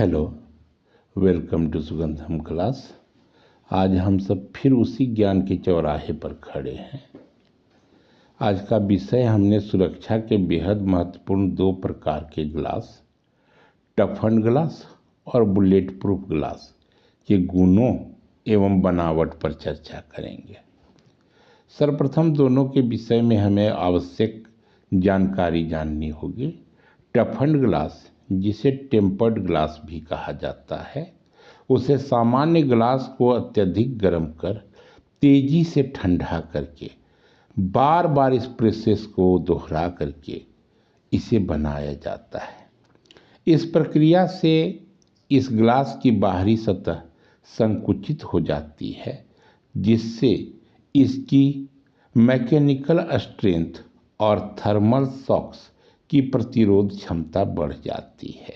Hello, welcome to Sugandham class. आज हम सब फिर उसी ज्ञान के चौराहे पर खड़े हैं। आज का विषय हमने सुरक्षा के बेहद महत्वपूर्ण दो प्रकार के ग्लास, टफन ग्लास और बुलेट प्रूफ ग्लास के गुणों एवं बनावट पर चर्चा करेंगे। सर्वप्रथम दोनों के विषय में हमें आवश्यक जानकारी जाननी होगी। टफन ग्लास, जिसे टेम्पर्ड ग्लास भी कहा जाता है, उसे सामान्य ग्लास को अत्यधिक गर्म कर तेजी से ठंडा करके बार बार इस प्रोसेस को दोहरा करके इसे बनाया जाता है। इस प्रक्रिया से इस ग्लास की बाहरी सतह संकुचित हो जाती है, जिससे इसकी मैकेनिकल स्ट्रेंथ और थर्मल शॉक्स की प्रतिरोध क्षमता बढ़ जाती है।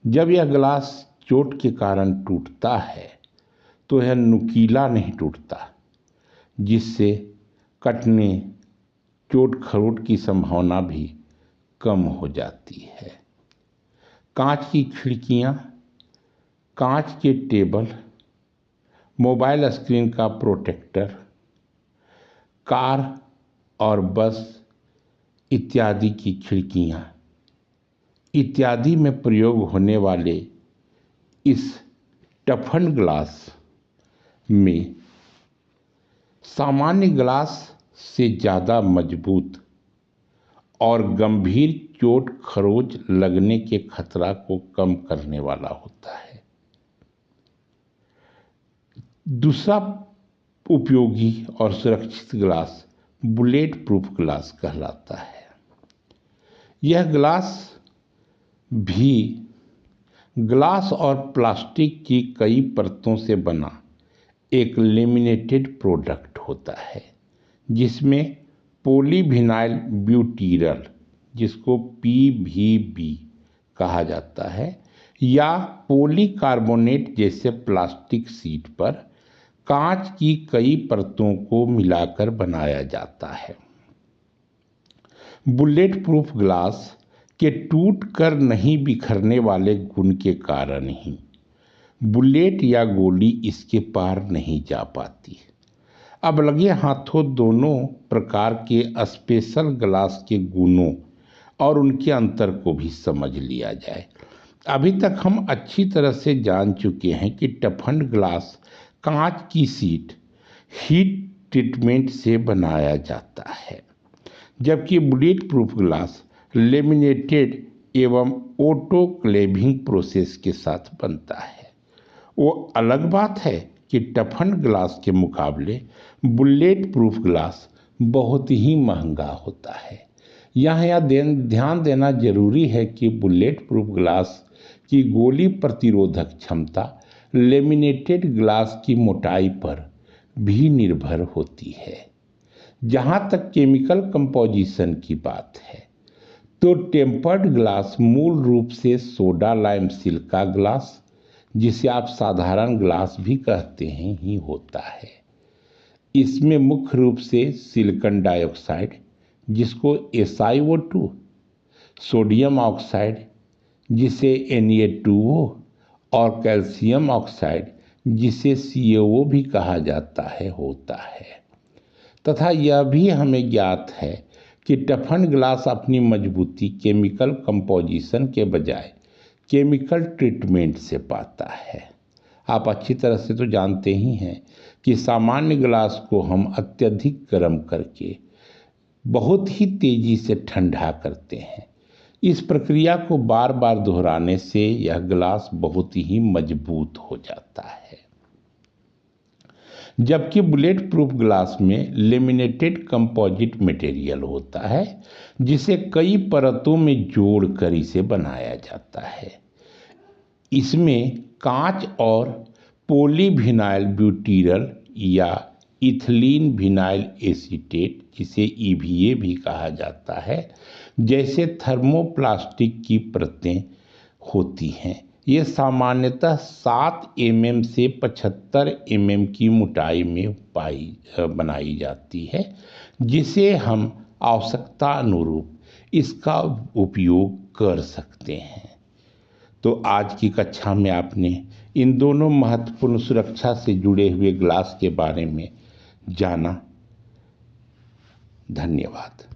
जब यह ग्लास चोट के कारण टूटता है तो यह नुकीला नहीं टूटता, जिससे कटने, चोट खरोट की संभावना भी कम हो जाती है। कांच की खिड़कियां, कांच के टेबल, मोबाइल स्क्रीन का प्रोटेक्टर, कार और बस इत्यादि की खिड़कियां इत्यादि में प्रयोग होने वाले इस टफन ग्लास में सामान्य ग्लास से ज़्यादा मजबूत और गंभीर चोट खरोच लगने के खतरा को कम करने वाला होता है। दूसरा उपयोगी और सुरक्षित ग्लास बुलेट प्रूफ ग्लास कहलाता है। यह ग्लास भी ग्लास और प्लास्टिक की कई परतों से बना एक लेमिनेटेड प्रोडक्ट होता है, जिसमें पॉलीविनाइल ब्यूटीरल, जिसको PVB कहा जाता है, या पॉलीकार्बोनेट जैसे प्लास्टिक शीट पर कांच की कई परतों को मिलाकर बनाया जाता है। बुलेट प्रूफ ग्लास के टूट कर नहीं बिखरने वाले गुण के कारण ही बुलेट या गोली इसके पार नहीं जा पाती। अब लगे हाथों दोनों प्रकार के स्पेशल ग्लास के गुणों और उनके अंतर को भी समझ लिया जाए। अभी तक हम अच्छी तरह से जान चुके हैं कि टफन ग्लास कांच की शीट हीट ट्रीटमेंट से बनाया जाता है, जबकि बुलेट प्रूफ ग्लास लेमिनेटेड एवं ऑटोक्लेविंग प्रोसेस के साथ बनता है। वो अलग बात है कि टफन ग्लास के मुकाबले बुलेट प्रूफ ग्लास बहुत ही महंगा होता है। यहाँ ध्यान देना जरूरी है कि बुलेट प्रूफ ग्लास की गोली प्रतिरोधक क्षमता लेमिनेटेड ग्लास की मोटाई पर भी निर्भर होती है। जहाँ तक केमिकल कंपोजिशन की बात है तो टेम्पर्ड ग्लास मूल रूप से सोडा लाइम सिलिका ग्लास, जिसे आप साधारण ग्लास भी कहते हैं, ही होता है। इसमें मुख्य रूप से सिलिकॉन डाइऑक्साइड, जिसको SiO2, सोडियम ऑक्साइड, जिसे Na2O, और कैल्शियम ऑक्साइड, जिसे CaO भी कहा जाता है, होता है। तथा यह भी हमें ज्ञात है कि टफन ग्लास अपनी मजबूती केमिकल कंपोजिशन के बजाय केमिकल ट्रीटमेंट से पाता है। आप अच्छी तरह से तो जानते ही हैं कि सामान्य ग्लास को हम अत्यधिक गर्म करके बहुत ही तेजी से ठंडा करते हैं। इस प्रक्रिया को बार बार दोहराने से यह ग्लास बहुत ही मजबूत हो जाता है, जबकि बुलेट प्रूफ ग्लास में लेमिनेटेड कंपोजिट मटेरियल होता है, जिसे कई परतों में जोड़कर इसे बनाया जाता है। इसमें कांच और पॉलीविनाइल ब्यूटीरल या इथिलीन विनाइल एसीटेट, जिसे EVA भी कहा जाता है, जैसे थर्मोप्लास्टिक की परतें होती हैं। ये सामान्यतः 7 mm से 75 mm की मोटाई में बनाई जाती है, जिसे हम आवश्यकता अनुरूप इसका उपयोग कर सकते हैं। तो आज की कक्षा में आपने इन दोनों महत्वपूर्ण सुरक्षा से जुड़े हुए ग्लास के बारे में जाना। धन्यवाद।